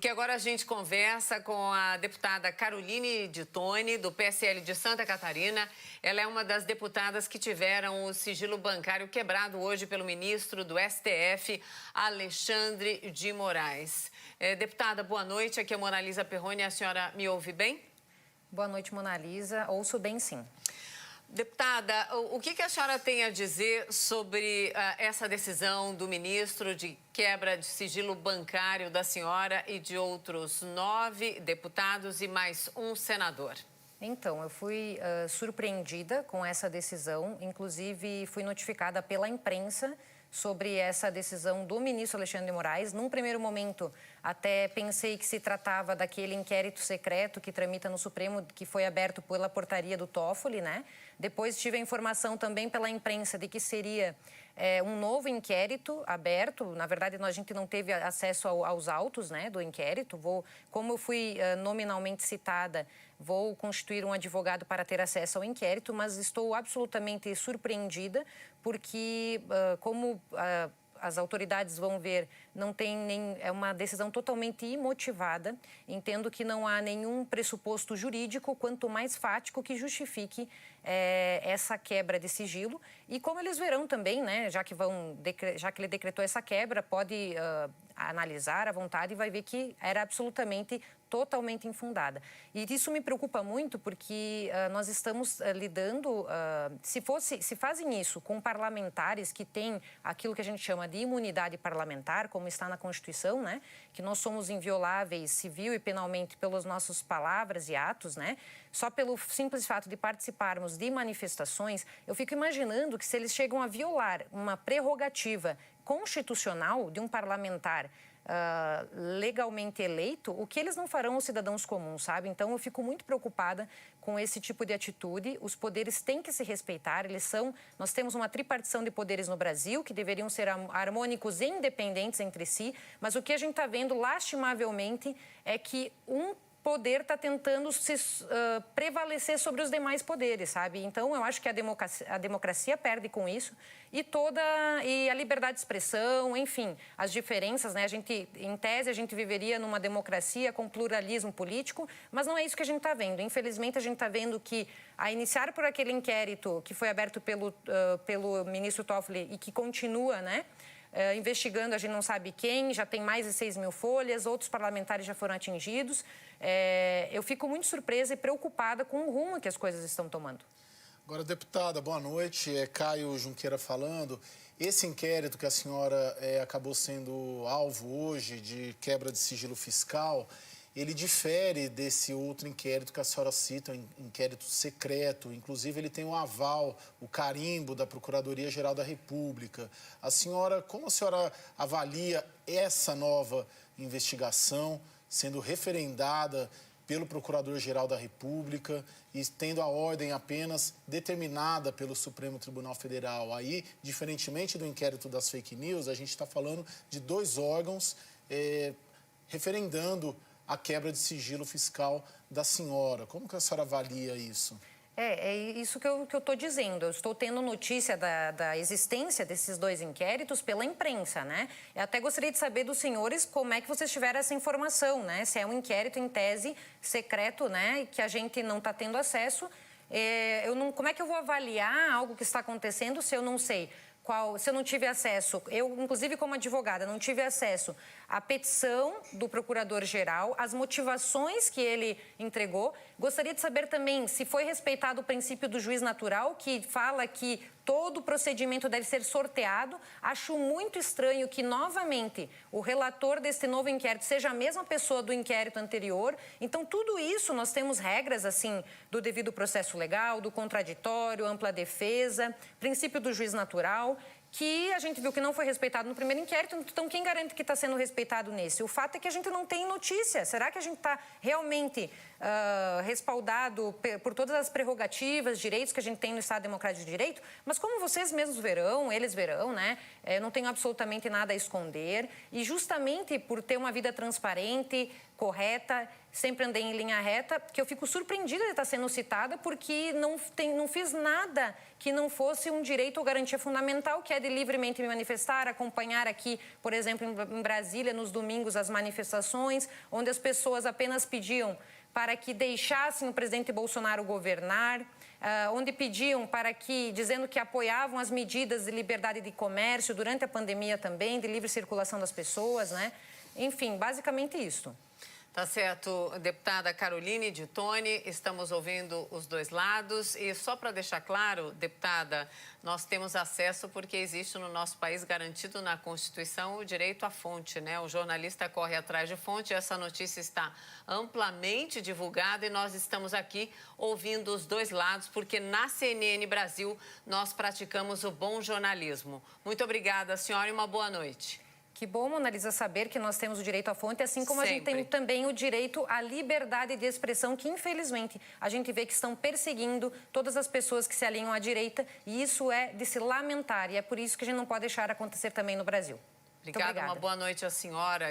Que agora a gente conversa com a deputada Caroline de Toni, do PSL de Santa Catarina. Ela é uma das deputadas que tiveram o sigilo bancário quebrado hoje pelo ministro do STF, Alexandre de Moraes. Deputada, boa noite. Aqui é Mona Lisa Perrone. A senhora me ouve bem? Boa noite, Mona Lisa. Ouço bem, sim. Deputada, o que a senhora tem a dizer sobre essa decisão do ministro de quebra de sigilo bancário da senhora e de outros 9 deputados e mais um senador? Então, eu fui surpreendida com essa decisão, inclusive fui notificada pela imprensa sobre essa decisão do ministro Alexandre de Moraes. Num primeiro momento, até pensei que se tratava daquele inquérito secreto que tramita no Supremo, que foi aberto pela portaria do Toffoli, né? Depois tive a informação também pela imprensa de que seria um novo inquérito aberto. Na verdade, a gente não teve acesso aos autos, né, do inquérito. Como eu fui nominalmente citada, vou constituir um advogado para ter acesso ao inquérito, mas estou absolutamente surpreendida porque, como as autoridades vão ver, não tem é uma decisão totalmente imotivada. Entendo que não há nenhum pressuposto jurídico, quanto mais fático, que justifique essa quebra de sigilo. E como eles verão também, né, já que ele decretou essa quebra, pode analisar à vontade e vai ver que era totalmente infundada. E isso me preocupa muito porque nós estamos lidando, se fazem isso com parlamentares que têm aquilo que a gente chama de imunidade parlamentar, como está na Constituição, né? Que nós somos invioláveis civil e penalmente pelas nossas palavras e atos, né? Só pelo simples fato de participarmos de manifestações, eu fico imaginando que se eles chegam a violar uma prerrogativa constitucional de um parlamentar legalmente eleito, o que eles não farão aos cidadãos comuns, sabe? Então, eu fico muito preocupada com esse tipo de atitude. Os poderes têm que se respeitar, nós temos uma tripartição de poderes no Brasil, que deveriam ser harmônicos e independentes entre si, mas o que a gente está vendo, lastimavelmente, é que um poder está tentando prevalecer sobre os demais poderes, sabe? Então, eu acho que a democracia perde com isso e a liberdade de expressão, enfim, as diferenças, né? Em tese, a gente viveria numa democracia com pluralismo político, mas não é isso que a gente está vendo. Infelizmente, a gente está vendo que, a iniciar por aquele inquérito que foi aberto pelo ministro Toffoli e que continua, né? Investigando, a gente não sabe quem, já tem mais de 6 mil folhas, outros parlamentares já foram atingidos. Eu fico muito surpresa e preocupada com o rumo que as coisas estão tomando. Agora, deputada, boa noite. É Caio Junqueira falando. Esse inquérito que a senhora acabou sendo alvo hoje de quebra de sigilo fiscal, ele difere desse outro inquérito que a senhora cita, um inquérito secreto. Inclusive, ele tem o aval, o carimbo da Procuradoria-Geral da República. Como a senhora avalia essa nova investigação sendo referendada pelo Procurador-Geral da República e tendo a ordem apenas determinada pelo Supremo Tribunal Federal? Aí, diferentemente do inquérito das fake news, a gente está falando de 2 órgãos referendando a quebra de sigilo fiscal da senhora. Como que a senhora avalia isso? É isso que eu estou dizendo. Eu estou tendo notícia da existência desses 2 inquéritos pela imprensa, né? Eu até gostaria de saber dos senhores como é que vocês tiveram essa informação, né? Se é um inquérito em tese secreto, né? Que a gente não está tendo acesso. Como é que eu vou avaliar algo que está acontecendo se eu não sei? Se eu não tive acesso, eu, inclusive como advogada, não tive acesso à petição do Procurador-Geral, as motivações que ele entregou. Gostaria de saber também se foi respeitado o princípio do juiz natural, que fala que todo o procedimento deve ser sorteado. Acho muito estranho que, novamente, o relator deste novo inquérito seja a mesma pessoa do inquérito anterior. Então, tudo isso, nós temos regras, assim, do devido processo legal, do contraditório, ampla defesa, princípio do juiz natural, que a gente viu que não foi respeitado no primeiro inquérito. Então, quem garante que está sendo respeitado nesse? O fato é que a gente não tem notícia. Será que a gente está realmente respaldado por todas as prerrogativas, direitos que a gente tem no Estado Democrático de Direito? Mas como vocês mesmos verão, eles verão, né? Não tenho absolutamente nada a esconder. E justamente por ter uma vida transparente, correta, sempre andei em linha reta, que eu fico surpreendida de estar sendo citada porque não fiz nada que não fosse um direito ou garantia fundamental, que é de livremente me manifestar, acompanhar aqui, por exemplo, em Brasília, nos domingos, as manifestações, onde as pessoas apenas pediam para que deixassem o presidente Bolsonaro governar, onde pediam para que, dizendo que apoiavam as medidas de liberdade de comércio durante a pandemia também, de livre circulação das pessoas, né? Enfim, basicamente isso. Tá certo, deputada Caroline de Tone, estamos ouvindo os dois lados e só para deixar claro, deputada, nós temos acesso porque existe no nosso país garantido na Constituição o direito à fonte, né? O jornalista corre atrás de fonte, essa notícia está amplamente divulgada e nós estamos aqui ouvindo os dois lados porque na CNN Brasil nós praticamos o bom jornalismo. Muito obrigada, senhora, e uma boa noite. Que bom, Mona Lisa, saber que nós temos o direito à fonte, assim como Sempre. A gente tem também o direito à liberdade de expressão, que infelizmente a gente vê que estão perseguindo todas as pessoas que se alinham à direita e isso é de se lamentar e é por isso que a gente não pode deixar acontecer também no Brasil. Obrigada, uma boa noite à senhora.